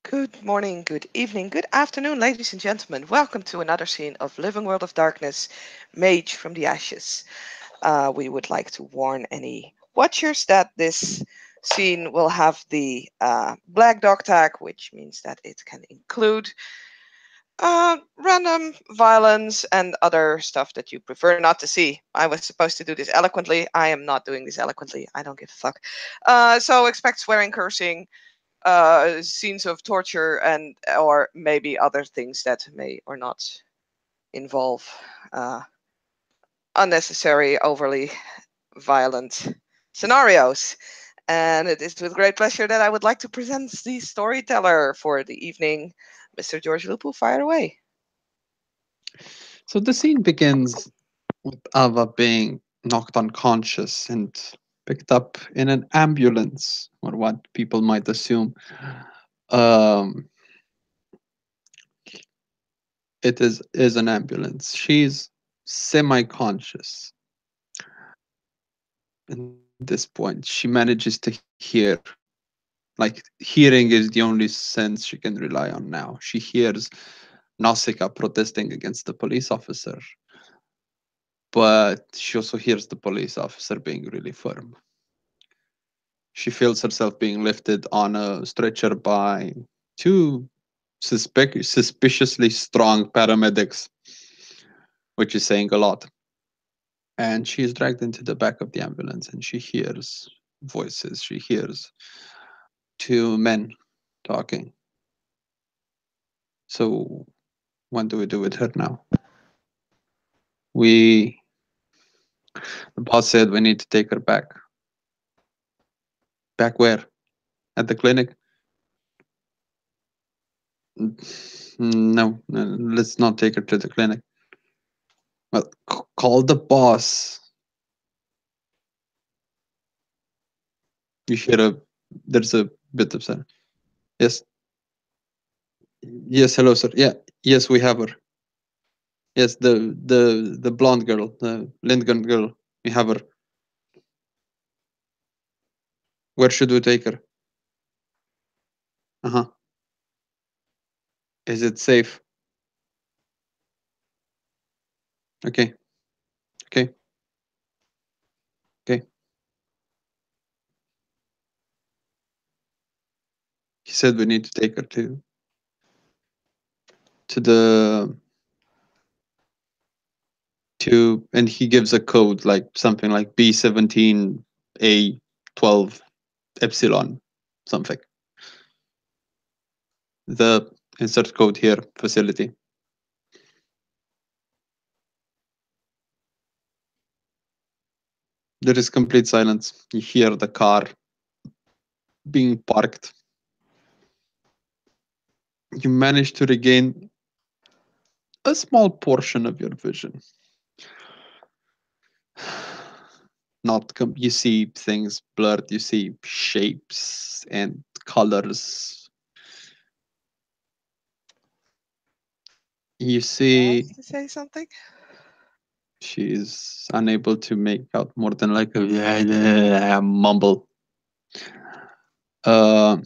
Good morning, good evening, good afternoon, ladies and gentlemen. Welcome to another scene of Living World of Darkness, Mage from the Ashes. We would like to warn any watchers that this scene will have the Black Dog tag, which means that it can include random violence and other stuff that you prefer not to see. I was supposed to do this eloquently. I am not doing this eloquently. I don't give a fuck. So expect swearing, cursing, scenes of torture, and or maybe other things that may or not involve uh, unnecessary, overly violent scenarios. And it is with great pleasure that I would like to present the storyteller for the evening, Mr. George Lupu. Fire away. So the scene begins with Ava being knocked unconscious and picked up in an ambulance, or what people might assume. Um, it is an ambulance. She's semi-conscious. At this point, she manages to hear. Like hearing is the only sense she can rely on now. She hears Nausicaa protesting against the police officer, but she also hears the police officer being really firm. She feels herself being lifted on a stretcher by two suspiciously strong paramedics, which is saying a lot. And she is dragged into the back of the ambulance and she hears voices. She hears two men talking. So, what do we do with her now? We, the boss said we need to take her back. Back where? At the clinic? No, no, let's not take her to the clinic. Well, call the boss. You hear there's a bit of sound. Yes, yes, hello, sir. Yeah, yes, we have her. Yes, the blonde girl, the Lindgren girl. We have her. Where should we take her? Uh huh. Is it safe? Okay, okay, okay. He said we need to take her to the and he gives a code like something like B17A12 epsilon something. The insert code here facility. There is complete silence. You hear the car being parked. You manage to regain a small portion of your vision. Not you see things blurred, you see shapes and colors. You see Wants to say something? she's unable to make out more than like a mumble. Uh,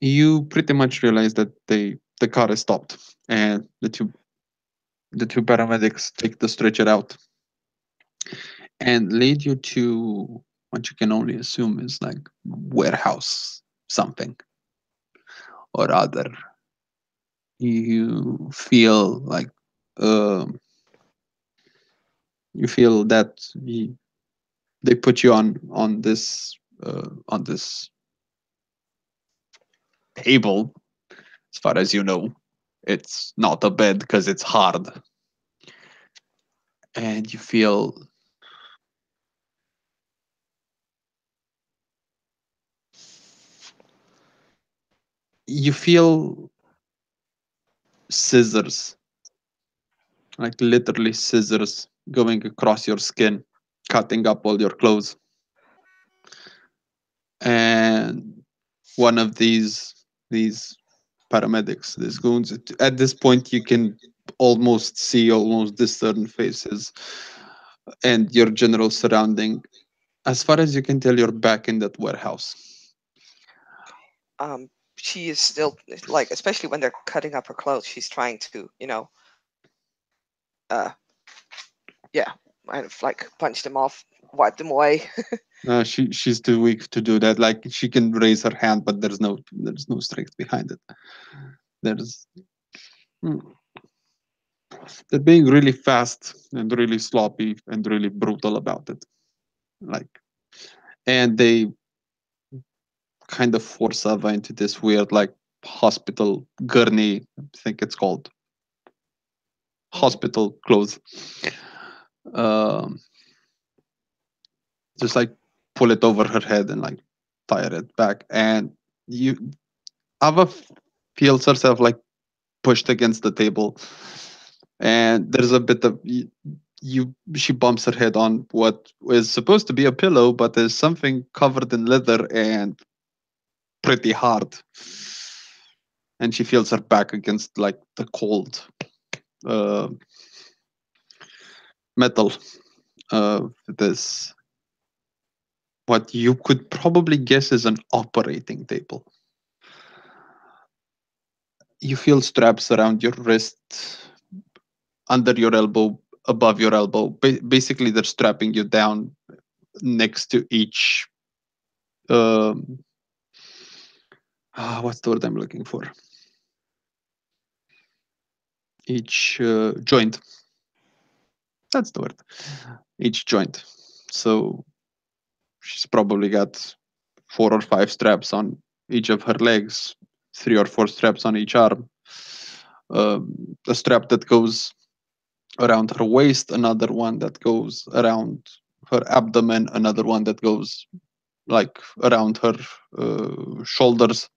you pretty much realize that the car is stopped and the two paramedics take the stretcher out and lead you to what you can only assume is like warehouse something or other. You feel like um you feel that they put you on this table. As far as you know, it's not a bed because it's hard, and you feel scissors, like literally scissors going across your skin, cutting up all your clothes. And one of these paramedics, these goons, at this point you can almost discern faces and your general surrounding. As far as you can tell, you're back in that warehouse. She is still like, especially when they're cutting up her clothes, she's trying to, uh, yeah, kind of like punch them off, wipe them away. She's too weak to do that. Like she can raise her hand, but there's no strength behind it. There's hmm, they're being really fast and really sloppy and really brutal about it. Like, and they kind of force Ava into this weird like hospital gurney, I think it's called Mhm. hospital clothes. Um, just like pull it over her head and like tie it back, and you Ava feels herself like pushed against the table, and there's a bit of she bumps her head on what is supposed to be a pillow, but there's something covered in leather and pretty hard, and she feels her back against like the cold uh, metal of this what you could probably guess is an operating table. You feel straps around your wrist, under your elbow, above your elbow. Basically, they're strapping you down next to each. Um, what's the word I'm looking for? Each joint. That's the word. Each joint. So she's probably got 4 or 5 straps on each of her legs, 3 or 4 straps on each arm. A strap that goes around her waist, another one that goes around her abdomen, another one that goes like around her shoulders,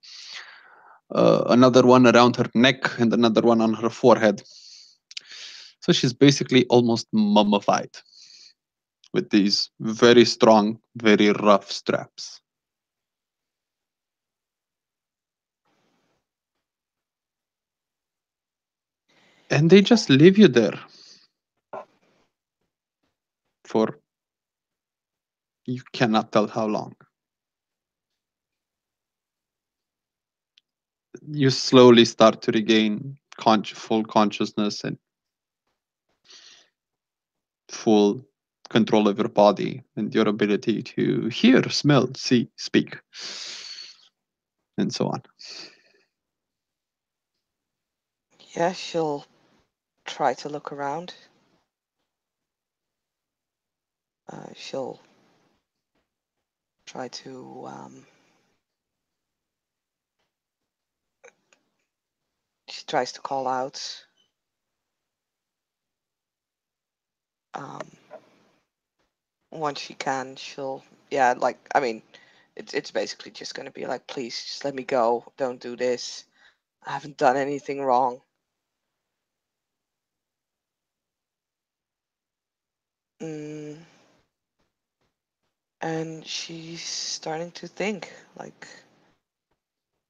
another one around her neck, and another one on her forehead. So she's basically almost mummified with these very strong, very rough straps. And they just leave you there for you cannot tell how long. You slowly start to regain full consciousness and full control of your body and your ability to hear, smell, see, speak, and so on. Yeah, she'll try to look around. She'll try to. She tries to call out. Um, Once she can, she'll. Yeah, like, I mean, it's basically just gonna be like, please, just let me go. Don't do this. I haven't done anything wrong. Mm, and she's starting to think like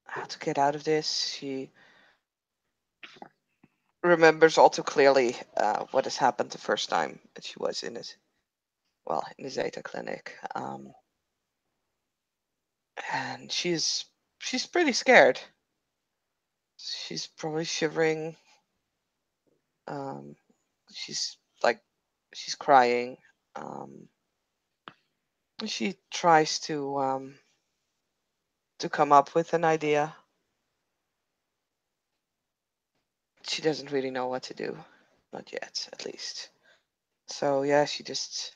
how to get out of this. She remembers all too clearly what has happened the first time that she was in it. Well, in the Zeta clinic, and she's pretty scared. She's probably shivering. Um, she's like she's crying. Um, she tries to come up with an idea. She doesn't really know what to do, not yet, at least. So yeah, she just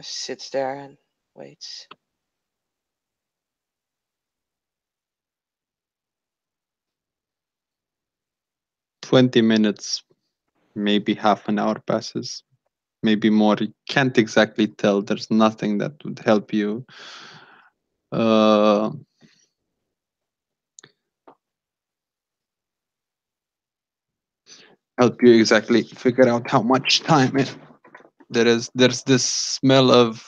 sits there and waits. 20 minutes, maybe half an hour passes, maybe more. You can't exactly tell. There's nothing that would uh, help you exactly figure out how much time there is. There's this smell of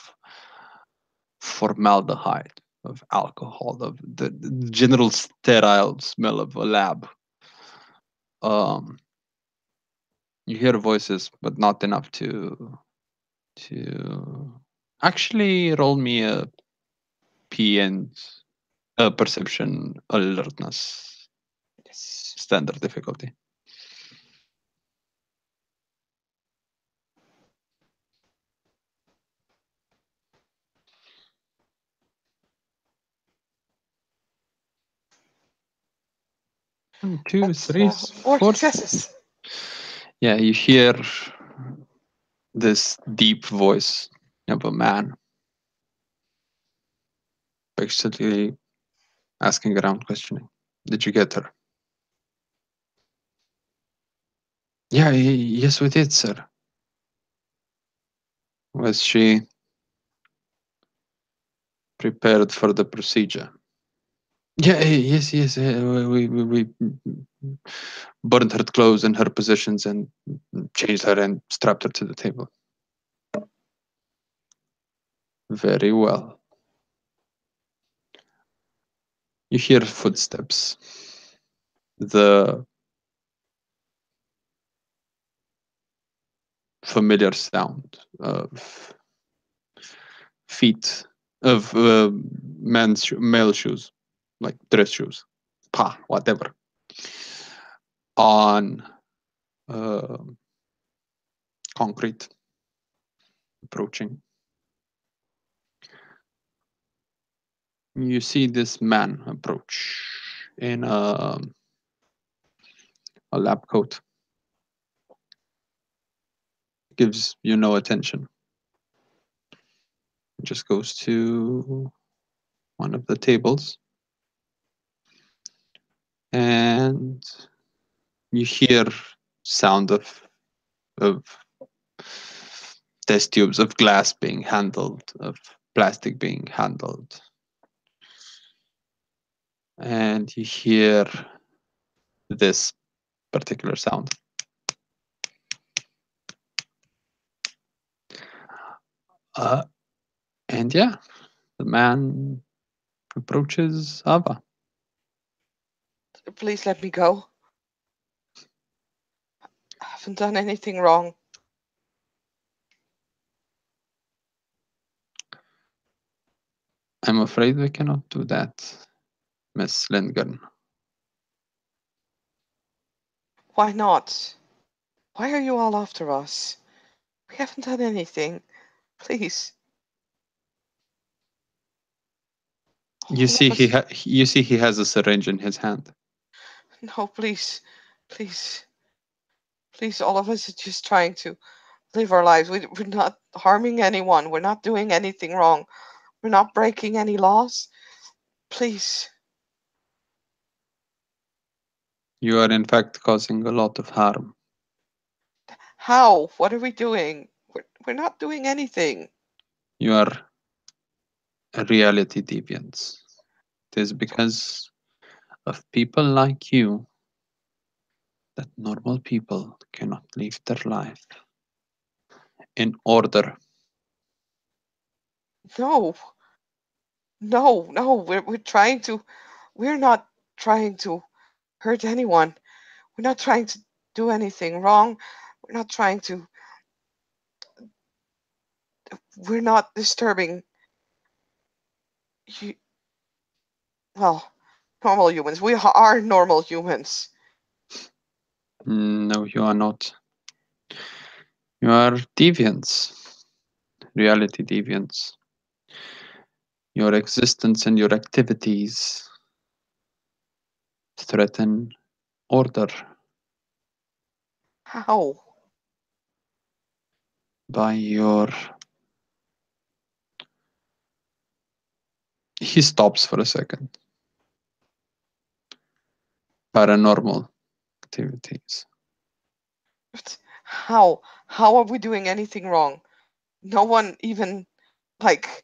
formaldehyde, of alcohol, of the general sterile smell of a lab. Um, you hear voices, but not enough to Actually, roll me a P and a perception alertness. Yes. Standard difficulty. One, two, That's three, four four. successes. Yeah, you hear this deep voice of a man basically asking around, questioning. Did you get her? Yeah, yes, we did, sir. Was she prepared for the procedure? Yeah, yes, yes. We burned her clothes and her positions and changed her and strapped her to the table. Very well. You hear footsteps. The familiar sound of feet of male shoes, like dress shoes, whatever, on uh, concrete, approaching. You see this man approach in a lab coat. Gives you no attention. Just goes to one of the tables, and you hear sound of test tubes, of glass being handled, of plastic being handled, and you hear this particular sound. Uh, and yeah, the man approaches Ava. Please let me go. I haven't done anything wrong. I'm afraid we cannot do that, Miss Lindgren. Why not? Why are you all after us? We haven't done anything. Please. You All see, of us. he has a syringe in his hand. No, please. Please. Please, all of us are just trying to live our lives. We're not harming anyone. We're not doing anything wrong. We're not breaking any laws. Please. You are in fact causing a lot of harm. How? What are we doing? We're not doing anything. You are a reality deviant. It is because of people like you that normal people cannot live their life in order. No. No, no. We're trying to. We're not trying to hurt anyone. We're not trying to do anything wrong. We're not trying to. We're not disturbing you. Well, normal humans. We are normal humans. No, you are not. You are deviants, reality deviants. Your existence and your activities threaten order How? by your. He stops for a second. Paranormal activities. How? How are we doing anything wrong? No one even like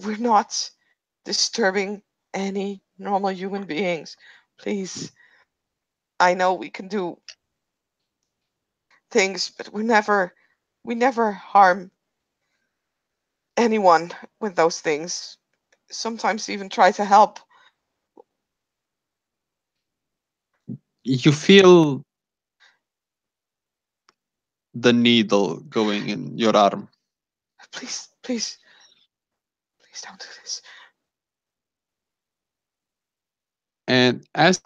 we're not disturbing any normal human beings. Please. I know we can do things, but we never harm anyone with those things. Sometimes even try to help. You feel the needle going in your arm. Please, please. Please don't do this. And as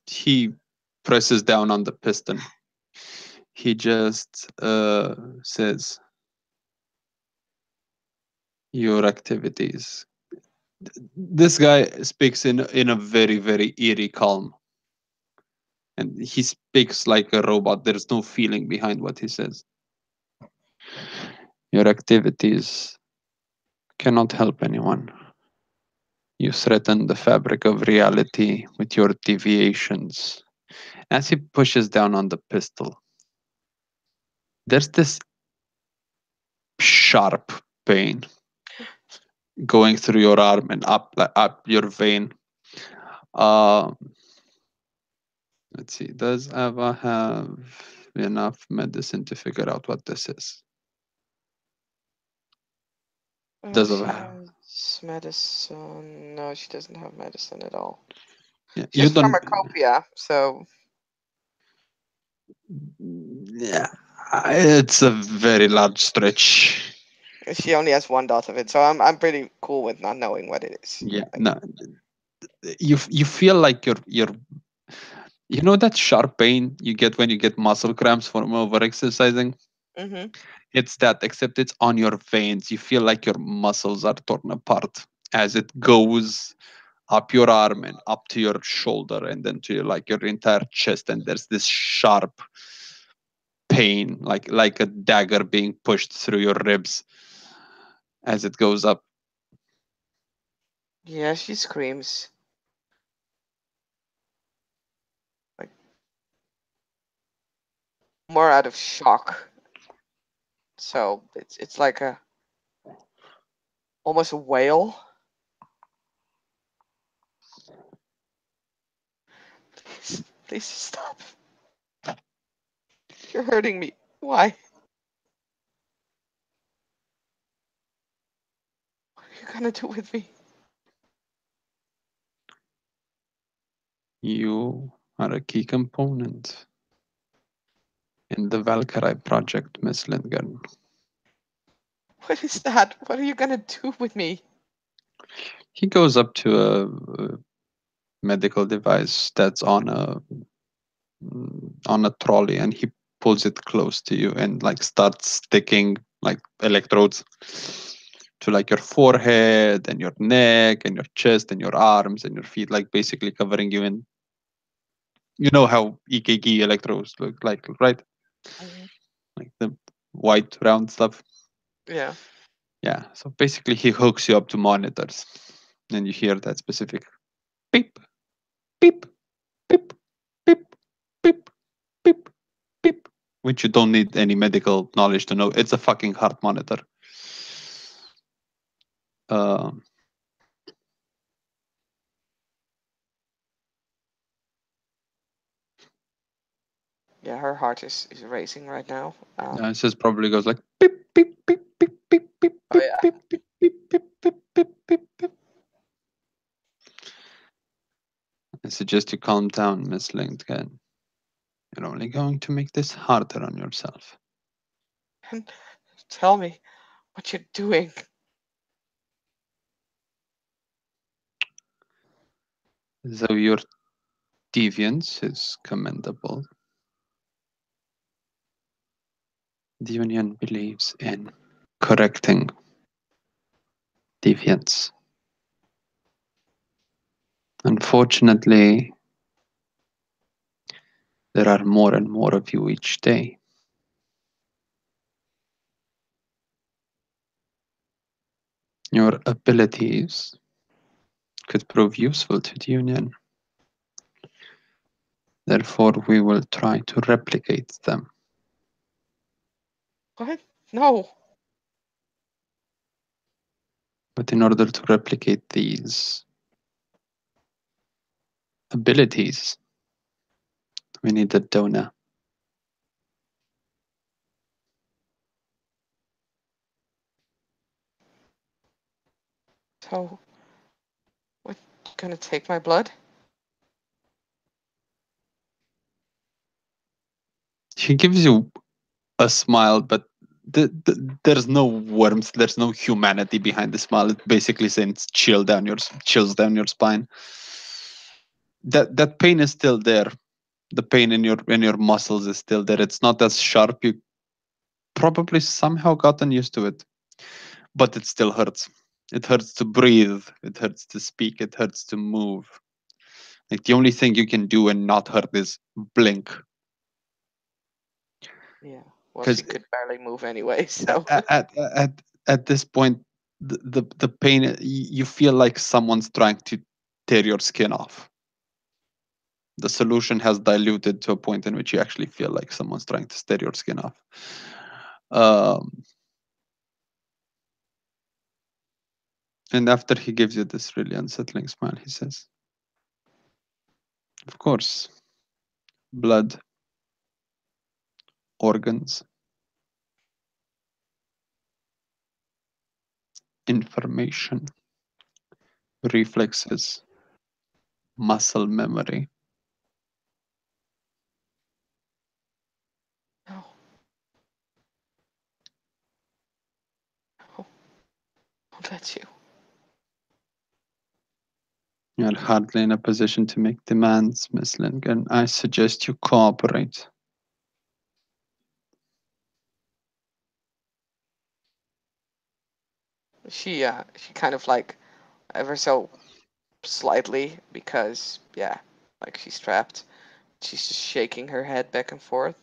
he presses down on the piston, he just says, "Your activities." This guy speaks in a very, very eerie calm, and he speaks like a robot. There's no feeling behind what he says. Your activities cannot help anyone. You threaten the fabric of reality with your deviations. As he pushes down on the pistol, there's this sharp pain going through your arm and up your vein. Uh, let's see. Does Ava have enough medicine to figure out what this is? Does She Ava? has medicine. No, she doesn't have medicine at all. Yeah, She you has don't. pharmacopoeia, so Yeah, it's a very large stretch. she only has 1 dot of it. So I'm pretty cool with not knowing what it is. Yeah, Like, no, you feel like you're you know that sharp pain you get when you get muscle cramps from over exercising. mm-hmm. It's that, except it's on your veins. You feel like your muscles are torn apart as it goes up your arm and up to your shoulder and then to like your entire chest, and there's this sharp pain, like a dagger being pushed through your ribs as it goes up. Yeah, she screams. Like more out of shock. So it's like a almost a wail. Please, please stop. You're hurting me. Why? What are you gonna do with me? You are a key component in the Valkyrie project, Miss Lindgren. What is that? What are you gonna do with me? He goes up to a medical device that's on a trolley, and he pulls it close to you and like starts sticking like electrodes to like your forehead and your neck and your chest and your arms and your feet, like basically covering you in, you know how EKG electrodes look like, right? Mm-hmm. Like the white round stuff. Yeah. Yeah, so basically he hooks you up to monitors and you hear that specific beep, beep, beep, beep, beep, beep, beep, which you don't need any medical knowledge to know. It's a fucking heart monitor. Um, Yeah, her heart is racing right now. it just probably goes like beep, beep, beep, beep, beep, beep, Oh beep, yeah. beep, beep, beep, beep, beep, beep, beep, beep. I suggest you calm down, Miss Lindgren. You're only going to make this harder on yourself. And tell me what you're doing. Though your deviance is commendable, the Union believes in correcting deviance. Unfortunately, there are more and more of you each day. Your abilities could prove useful to the Union. Therefore, we will try to replicate them. What? No. But in order to replicate these abilities, we need a donor. So, what? You gonna take my blood? He gives you a smile, but there's no warmth, there's no humanity behind the smile. It basically sends chills down your spine. That pain is still there. The pain in your muscles is still there. It's not as sharp. You probably somehow gotten used to it, but it still hurts. It hurts to breathe. It hurts to speak. It hurts to move. Like the only thing you can do and not hurt is blink. Yeah. Well, Because she could barely move anyway, so. at this point, the pain, you feel like someone's trying to tear your skin off. The solution has diluted to a point in which you actually feel like someone's trying to tear your skin off. And after he gives you this really unsettling smile, he says, "Of course, blood, organs, information, reflexes, muscle memory. No. No. Won't let you. You're hardly in a position to make demands, Miss Lindgren. I suggest you cooperate." She kind of like ever so slightly, because yeah, like she's trapped. She's just shaking her head back and forth.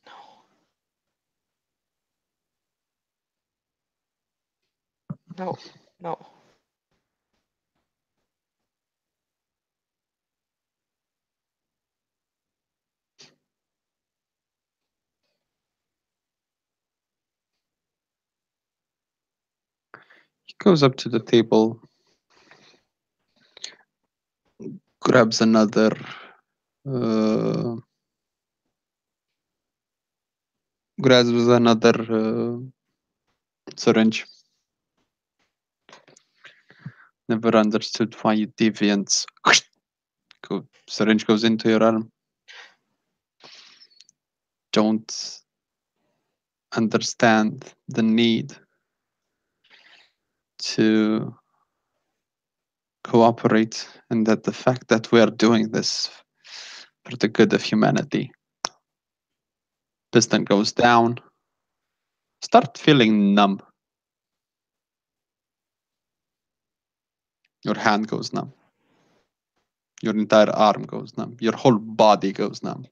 No. No. No. He goes up to the table, grabs another uh, syringe. Never understood why you deviants. Syringe goes into your arm. Don't understand the need to cooperate, and that the fact that we are doing this for the good of humanity. Piston goes down. Start feeling numb. Your hand goes numb. Your entire arm goes numb. Your whole body goes numb.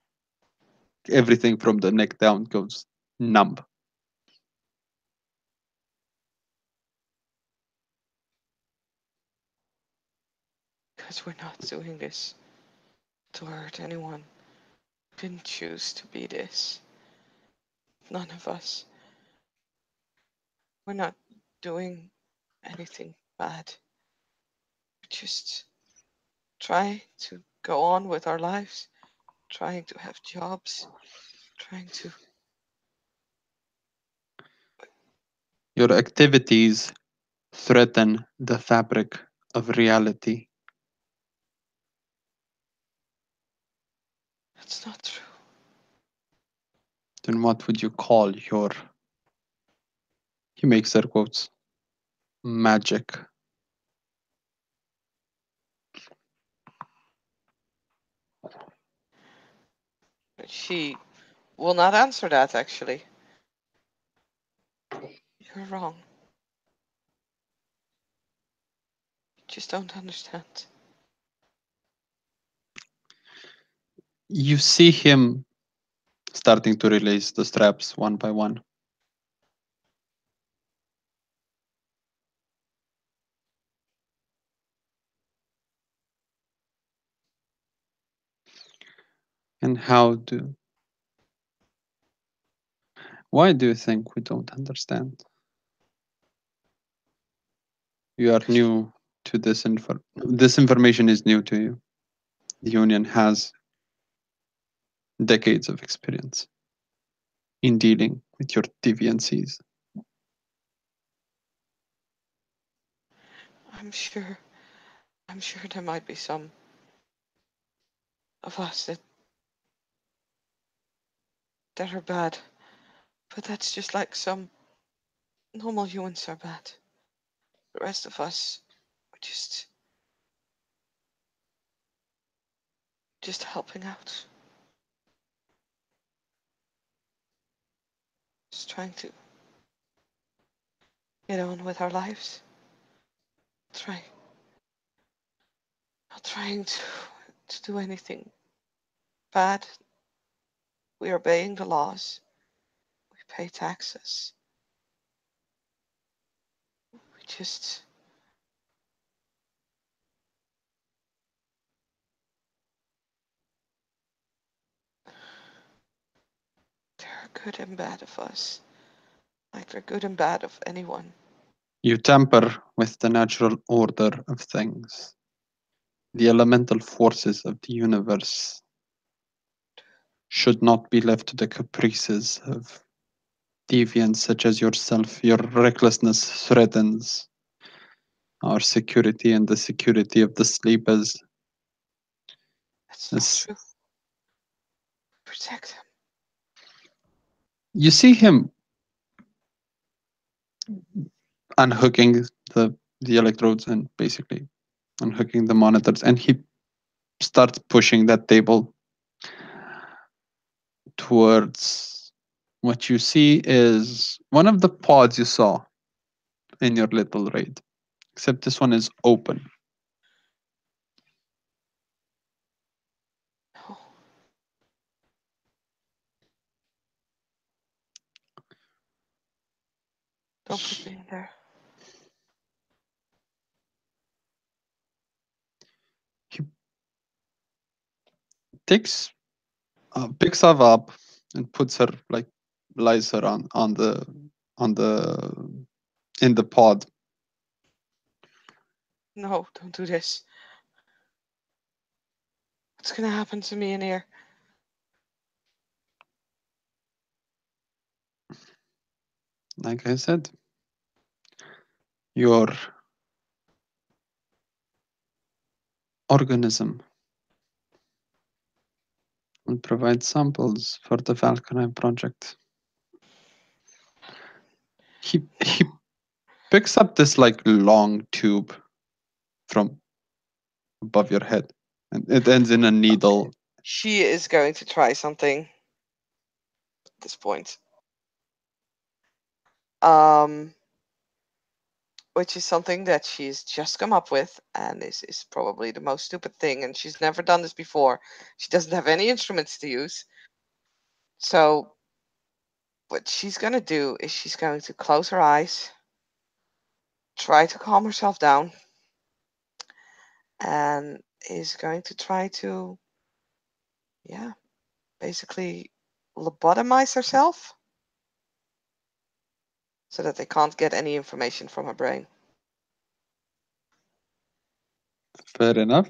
Everything from the neck down goes numb. Because we're not doing this to hurt anyone. We didn't choose to be this. None of us. We're not doing anything bad. We're just trying to go on with our lives, trying to have jobs, trying to. Your activities threaten the fabric of reality. That's not true. Then what would you call your, he makes air quotes, magic? She will not answer that, actually. You're wrong. You just don't understand. You see him starting to release the straps one by one. And why do you think we don't understand? You are new to this this information is new to you. The Union has decades of experience in dealing with your deviancies. I'm sure. I'm sure there might be some of us that that are bad. But that's just like some normal humans are bad. The rest of us are just helping out. Just trying to get on with our lives. Try Not trying to do anything bad. We are obeying the laws. We pay taxes. We just there are good and bad of us. Like they're good and bad of anyone. You tamper with the natural order of things, the elemental forces of the universe should not be left to the caprices of deviants such as yourself. Your recklessness threatens our security and the security of the sleepers. That's not As true. Protect him. you see him unhooking the electrodes and basically unhooking the monitors, and he starts pushing that table towards what you see is one of the pods you saw in your little raid, except this one is open. No. Don't put me in there. He picks her up and puts her, like, lies her on the in the pod. No, don't do this. What's gonna happen to me in here? Like I said, your organism will provide samples for the Valkyrie project. He picks up this, like, long tube from above your head, and it ends in a needle. She is going to try something at this point. Which is something that she's just come up with, and this is probably the most stupid thing, and she's never done this before. She doesn't have any instruments to use. So what she's going to do is she's going to close her eyes, try to calm herself down, and is going to try to, yeah, basically lobotomize herself so that they can't get any information from her brain. Fair enough.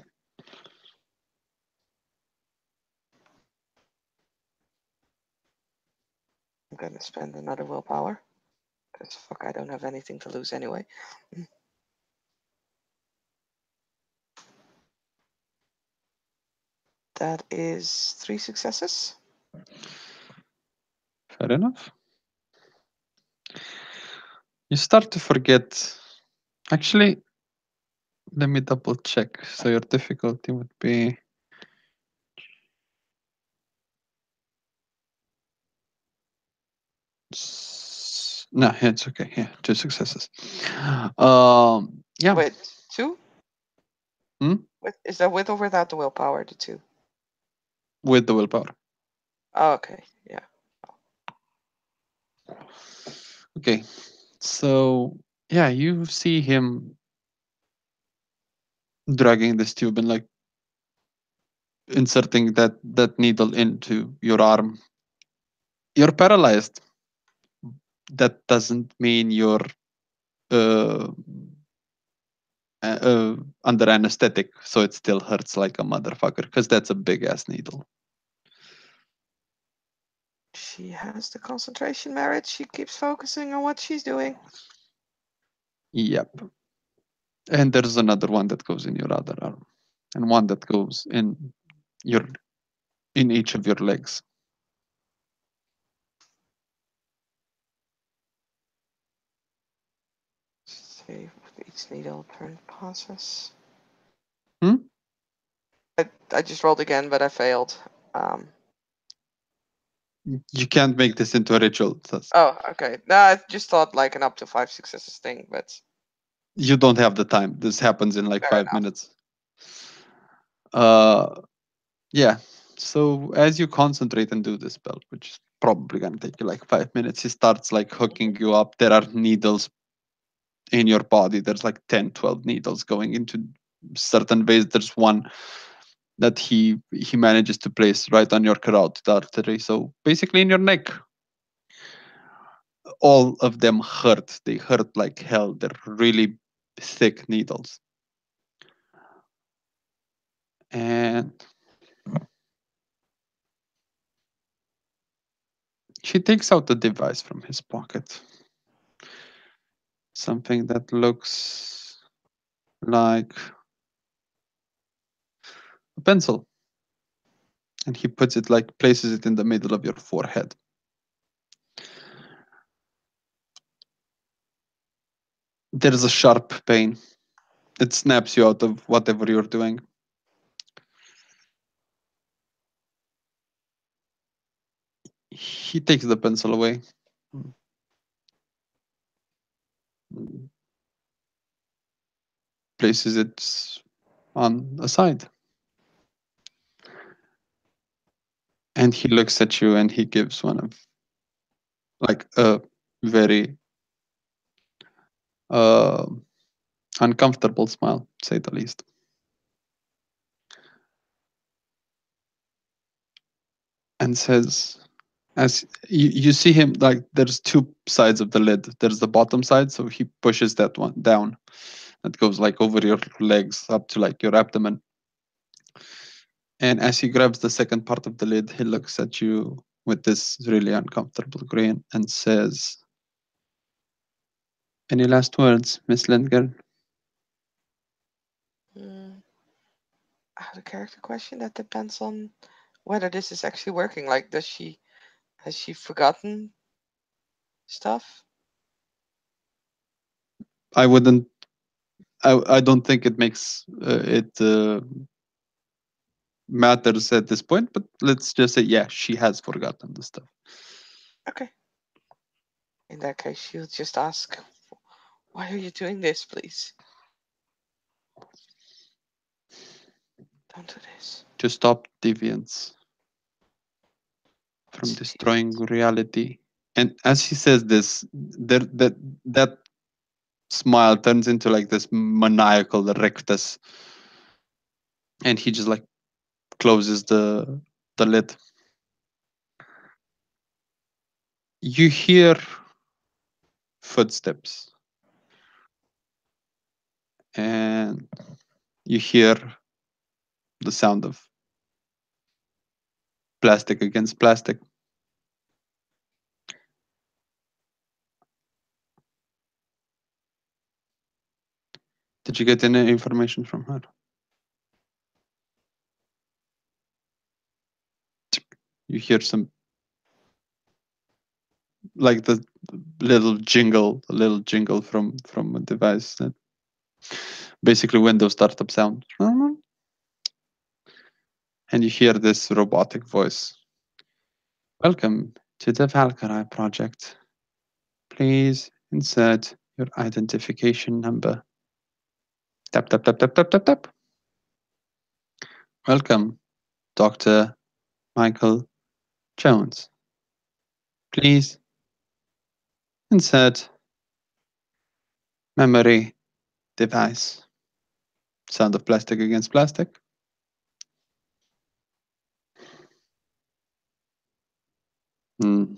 I'm going to spend another willpower. Because fuck, I don't have anything to lose anyway. That is 3 successes. Fair enough. You start to forget. Actually, let me double check. So your difficulty would be no, it's okay. Yeah, 2 successes. Yeah. Wait, 2? Is that with or without the willpower? The 2. With the willpower. Oh, okay, yeah. Okay, so yeah, you see him dragging this tube and, like, inserting that needle into your arm. You're paralyzed. That doesn't mean you're uh, under anesthetic, so it still hurts like a motherfucker because that's a big ass needle. She has the concentration merit. She keeps focusing on what she's doing. Yep. And there's another one that goes in your other arm, and one that goes in each of your legs. Save each needle turn passes. Hmm? I just rolled again, but I failed. You can't make this into a ritual. Oh, okay. No, I just thought like an up to 5 successes thing, but You don't have the time. This happens in like fair 5 minutes. Yeah. So as you concentrate and do this spell, which is probably gonna take you like 5 minutes, he starts like hooking you up. There are needles in your body. There's like 10, 12 needles going into certain ways. There's one that he manages to place right on your carotid artery. So basically in your neck. All of them hurt. They hurt like hell. They're really thick needles. And she takes out the device from his pocket. Something that looks like a pencil. And he puts it like, places it in the middle of your forehead. There's a sharp pain. It snaps you out of whatever you're doing. He takes the pencil away. Places it on a side. And he looks at you and he gives one of like a very uh, uncomfortable smile, to say the least. And says, as you see him, like there's two sides of the lid. There's the bottom side, so he pushes that one down. That goes like over your legs up to like your abdomen. And as he grabs the second part of the lid, he looks at you with this really uncomfortable grin and says, "Any last words, Miss Lindgren?" Out of character question. That depends on whether this is actually working. Like, has she forgotten stuff? I wouldn't. I don't think it makes it matters at this point. But let's just say, yeah, she has forgotten the stuff. Okay. In that case, she'll just ask, "Why are you doing this, please? Don't do this." To stop deviants from destroying reality. And as he says this, that smile turns into like this maniacal rictus, and he just like closes the lid. You hear footsteps, and you hear the sound of plastic against plastic. Did you get any information from her? You hear some like the little jingle from a device that basically Windows startup sound. And you hear this robotic voice. Welcome to the Valkyrie project. Please insert your identification number. Tap, tap, tap, tap, tap, tap, tap. Welcome, Dr. Michael Jones. Please insert memory device. Sound of plastic against plastic. Hmm.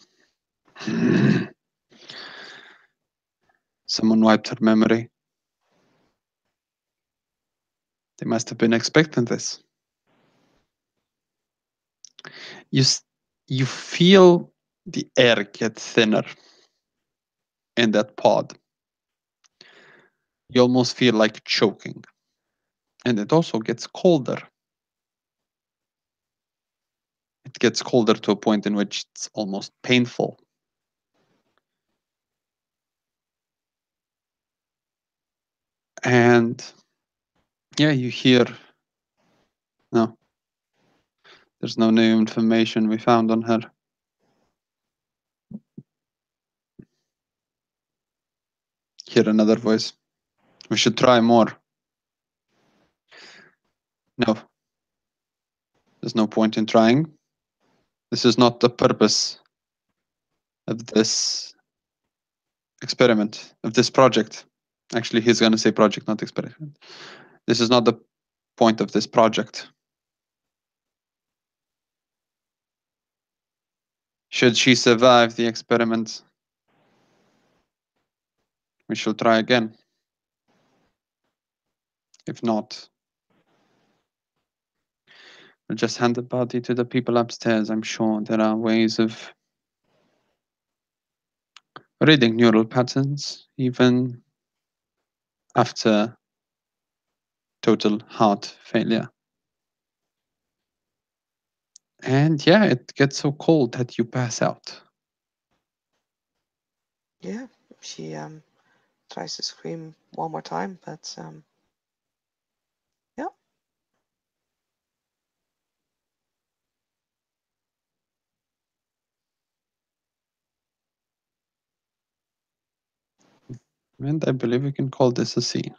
Someone wiped her memory. They must have been expecting this. You, you feel the air get thinner in that pod. You almost feel like choking. And it also gets colder. It gets colder to a point in which it's almost painful. And yeah, you hear. No, there's no new information we found on her. Hear another voice. We should try more. No, there's no point in trying. This is not the purpose of this experiment, of this project. Actually, he's going to say project, not experiment. This is not the point of this project. Should she survive the experiment, we shall try again. If not, we'll just hand the body to the people upstairs. I'm sure there are ways of reading neural patterns, even after total heart failure. And yeah, it gets so cold that you pass out. Yeah, she tries to scream one more time, but yeah. And I believe we can call this a scene.